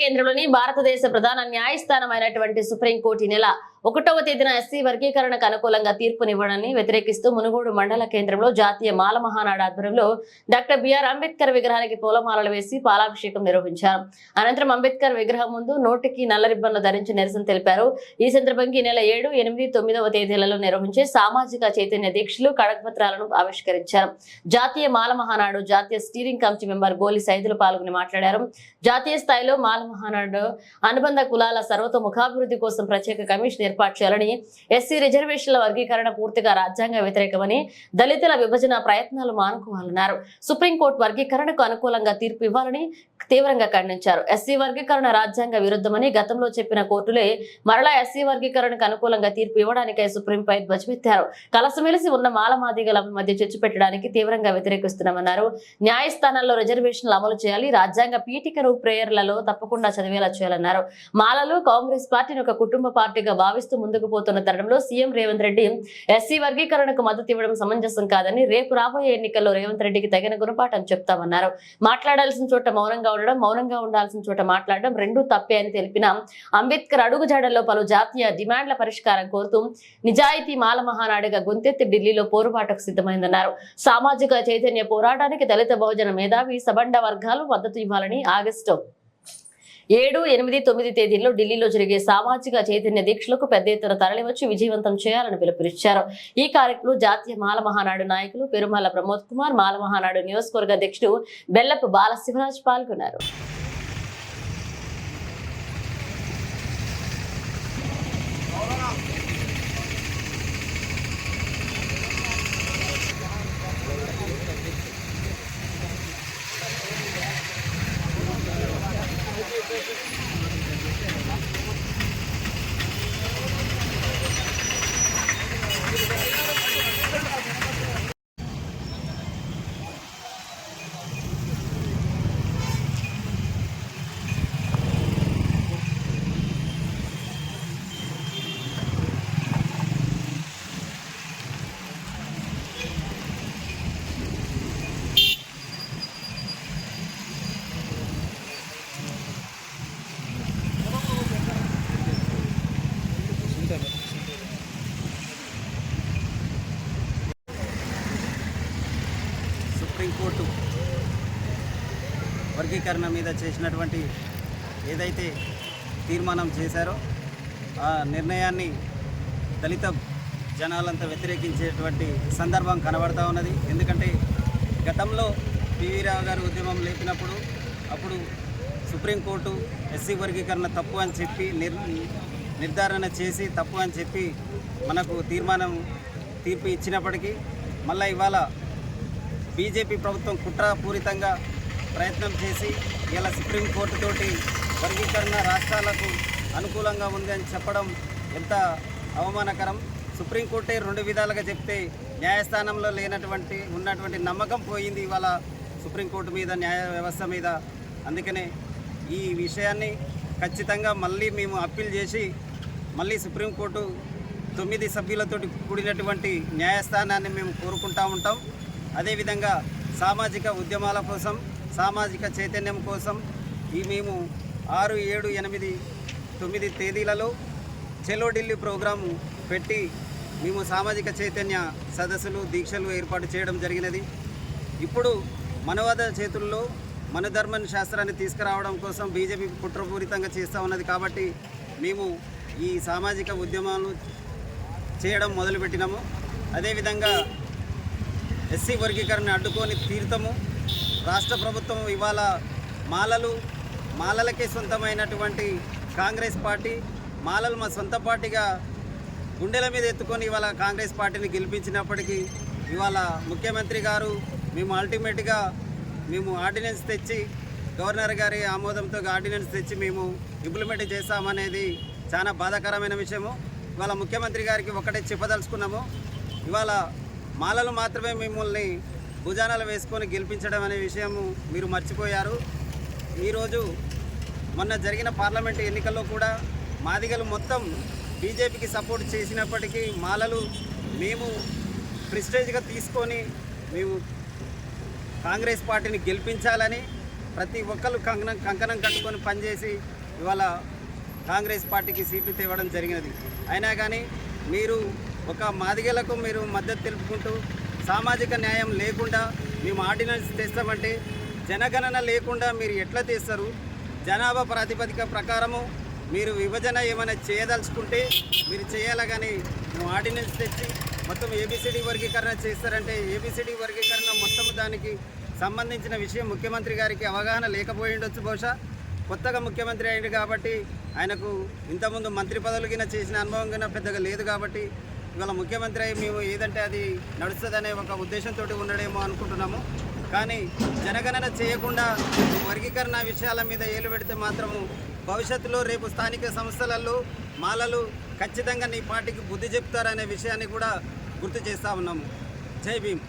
కేంద్రంలోని భారతదేశ ప్రధాన న్యాయస్థానమైనటువంటి సుప్రీంకోర్టు ఈ నెల 1వ తేదీన ఎస్సీ వర్గీకరణకు అనుకూలంగా తీర్పునివ్వడాన్ని వ్యతిరేకిస్తూ మునుగోడు మండల కేంద్రంలో జాతీయ మాల మహానాడు ఆధ్వర్యంలో డాక్టర్ బిఆర్ అంబేద్కర్ విగ్రహానికి పూలమాలలు వేసి పాలాభిషేకం నిర్వహించారు. అనంతరం అంబేద్కర్ విగ్రహం ముందు నోటికి నల్ల రిబ్బన్లు ధరించి నిరసన తెలిపారు. ఈ సందర్భంగా ఈ నెల 7, 8, 9వ తేదీలలో నిర్వహించే సామాజిక చైతన్య దీక్షలు కడపత్రాలను ఆవిష్కరించారు. జాతీయ మాల మహానాడు జాతీయ స్టీరింగ్ కమిటీ మెంబర్ గోలి సైదులు పాల్గొని మాట్లాడారు. జాతీయ స్థాయిలో మాల మహానాడు అనుబంధ కులాల సర్వతోముఖాభివృద్ధి కోసం ప్రత్యేక కమిషన్ ఏర్పాటు చేయాలని, ఎస్సీ రిజర్వేషన్ల వర్గీకరణ పూర్తిగా రాజ్యాంగ వ్యతిరేకమని, దళితుల విభజన ప్రయత్నాలు మానుకోవాలన్నారు. సుప్రీంకోర్టు వర్గీకరణకు అనుకూలంగా తీర్పు ఇవ్వాలని తీవ్రంగా ఖండించారు. ఎస్సీ వర్గీకరణ రాజ్యాంగ విరుద్ధమని గతంలో చెప్పిన కోర్టులే మరలా ఎస్సీ వర్గీకరణకు అనుకూలంగా తీర్పు ఇవ్వడానికై సుప్రీంపై ధ్వజమెత్తారు. కలసమెలిసి ఉన్న మాలమాదిగల మధ్య చిచ్చు పెట్టడానికి తీవ్రంగా వ్యతిరేకిస్తున్నామన్నారు. న్యాయస్థానాల్లో రిజర్వేషన్లు అమలు చేయాలి, రాజ్యాంగ పీఠికను ప్రేయర్లలో తప్పకుండా చదివేలా చేయాలన్నారు. మాలలు కాంగ్రెస్ పార్టీని ఒక కుటుంబ పార్టీగా భావిస్తూ ముందుకు పోతున్న తరుణంలో సీఎం రేవంత్ రెడ్డి ఎస్సీ వర్గీకరణకు మద్దతు ఇవ్వడం సమంజసం కాదని, రేపు రాబోయే ఎన్నికల్లో రేవంత్ రెడ్డికి తగిన గుణపాఠం చెప్తామన్నారు. మాట్లాడాల్సిన చోట మౌనంగా ఉండడం, మౌనంగా ఉండాల్సిన చోట మాట్లాడడం రెండూ తప్పే అని తెలిపిన అంబేద్కర్ అడుగుజాడల్లో పలు జాతీయ డిమాండ్ల పరిష్కారం కోరుతూ నిజాయితీ మాల మహానాడుగా గొంతెత్తి ఢిల్లీలో పోరుబాటుకు సిద్ధమైందన్నారు. సామాజిక చైతన్య పోరాటానికి దళిత బహుజన మేధావి సబండ వర్గాలు మద్దతు ఇవ్వాలని ఆగస్టు 7, 8, 9 తేదీల్లో ఢిల్లీలో జరిగే సామాజిక చైతన్య దీక్షలకు పెద్ద ఎత్తున తరలివచ్చి విజయవంతం చేయాలని పిలుపునిచ్చారు. ఈ కార్యక్రమంలో జాతీయ మాల మహానాడు నాయకులు పెరుమల్ల ప్రమోద్ కుమార్, మాల మహానాడు నియోజకవర్గ అధ్యక్షుడు బెల్లపు బాలశివరాజ్ పాల్గొన్నారు. సుప్రీంకోర్టు వర్గీకరణ మీద చేసినటువంటి ఏదైతే తీర్మానం చేశారో ఆ నిర్ణయాన్ని దళిత జనాలంతా వ్యతిరేకించేటువంటి సందర్భం కనబడతా ఉన్నది. ఎందుకంటే గతంలో పివి రావు గారు ఉద్యమం లేపినప్పుడు అప్పుడు సుప్రీంకోర్టు ఎస్సీ వర్గీకరణ తప్పు అని చెప్పి నిర్ధారణ చేసి తప్పు అని చెప్పి మనకు తీర్పు ఇచ్చినప్పటికీ మళ్ళీ ఇవాళ బీజేపీ ప్రభుత్వం కుట్రపూరితంగా ప్రయత్నం చేసి ఇలా సుప్రీంకోర్టుతోటి వర్గీకరణ రాష్ట్రాలకు అనుకూలంగా ఉంది అని చెప్పడం ఎంత అవమానకరం. సుప్రీంకోర్టే 2 విధాలుగా చెప్తే న్యాయస్థానంలో ఉన్నటువంటి నమ్మకం పోయింది ఇవాళ సుప్రీంకోర్టు మీద, న్యాయ వ్యవస్థ మీద. అందుకనే ఈ విషయాన్ని ఖచ్చితంగా మళ్ళీ మేము అప్పీల్ చేసి మళ్ళీ సుప్రీంకోర్టు 9 సభ్యులతో కూడినటువంటి న్యాయస్థానాన్ని మేము కోరుకుంటూ ఉంటాం. అదేవిధంగా సామాజిక ఉద్యమాల కోసం, సామాజిక చైతన్యం కోసం మేము 6, 7, 8, 9 తేదీలలో చెలో ఢిల్లీ ప్రోగ్రాము పెట్టి మేము సామాజిక చైతన్య సదస్సులు, దీక్షలు ఏర్పాటు చేయడం జరిగినది. ఇప్పుడు మనవాద చేతుల్లో మనుధర్మ శాస్త్రాన్ని తీసుకురావడం కోసం బీజేపీ కుట్రపూరితంగా చేస్తూ ఉన్నది. కాబట్టి మేము ఈ సామాజిక ఉద్యమాలు చేయడం మొదలుపెట్టినాము. అదేవిధంగా ఎస్సీ వర్గీకరణ అడ్డుకొని తీరుతాము. రాష్ట్ర ప్రభుత్వం ఇవాళ మాలలకే సొంతమైనటువంటి కాంగ్రెస్ పార్టీ, మాలలు మా సొంత పార్టీగా గుండెల మీద ఎత్తుకొని ఇవాళ కాంగ్రెస్ పార్టీని గెలిపించినప్పటికీ ఇవాళ ముఖ్యమంత్రి గారు మేము ఆర్డినెన్స్ తెచ్చి, గవర్నర్ గారి ఆమోదంతో ఆర్డినెన్స్ తెచ్చి మేము ఇంప్లిమెంట్ చేస్తామనేది చాలా బాధాకరమైన విషయము. ఇవాళ ముఖ్యమంత్రి గారికి ఒకటే చెప్పదలుచుకున్నాము, ఇవాళ మాలలు మాత్రమే మిమ్మల్ని భుజానాలు వేసుకొని గెలిపించడం అనే విషయము మీరు మర్చిపోయారు. ఈరోజు మొన్న జరిగిన పార్లమెంటు ఎన్నికల్లో కూడా మాదిగలు మొత్తం బీజేపీకి సపోర్ట్ చేసినప్పటికీ మాలలు మేము ప్రెస్టేజ్గా తీసుకొని మేము కాంగ్రెస్ పార్టీని గెలిపించాలని ప్రతి ఒక్కరు కంకణం కట్టుకొని పనిచేసి ఇవాళ కాంగ్రెస్ పార్టీకి సీట్లు తేవడం జరిగినది. అయినా కానీ మీరు ఒక మాదిగలకు మీరు మద్దతు తెలుపుకుంటూ సామాజిక న్యాయం లేకుండా మేము ఆర్డినెన్స్ తెస్తామంటే జనగణన లేకుండా మీరు ఎట్లా తెస్తారు? జనాభా ప్రాతిపదిక ప్రకారము మీరు విభజన ఏమైనా చేయదలుచుకుంటే మీరు చేయాలి, కానీ మేము ఆర్డినెన్స్ తెచ్చి మొత్తం ఏబిసిడి వర్గీకరణ చేస్తారంటే ఏబిసిడి వర్గీకరణ మొత్తం దానికి సంబంధించిన విషయం ముఖ్యమంత్రి గారికి అవగాహన లేకపోయిండొచ్చు. బహుశా కొత్తగా ముఖ్యమంత్రి అయ్యింది కాబట్టి ఆయనకు ఇంతకుముందు మంత్రి పదవులు కింద చేసిన అనుభవం కింద పెద్దగా లేదు కాబట్టి ఇవాళ ముఖ్యమంత్రి అయ్యి మేము ఏదంటే అది నడుస్తుందనే ఒక ఉద్దేశంతో ఉండడేమో అనుకుంటున్నాము. కానీ జనగణన చేయకుండా వర్గీకరణ విషయాల మీద ఏలు పెడితే మాత్రము భవిష్యత్తులో రేపు స్థానిక సంస్థలలో మాలలు ఖచ్చితంగా నీ పార్టీకి బుద్ధి చెప్తారనే విషయాన్ని కూడా గుర్తు చేస్తూ ఉన్నాము. జై భీమ్.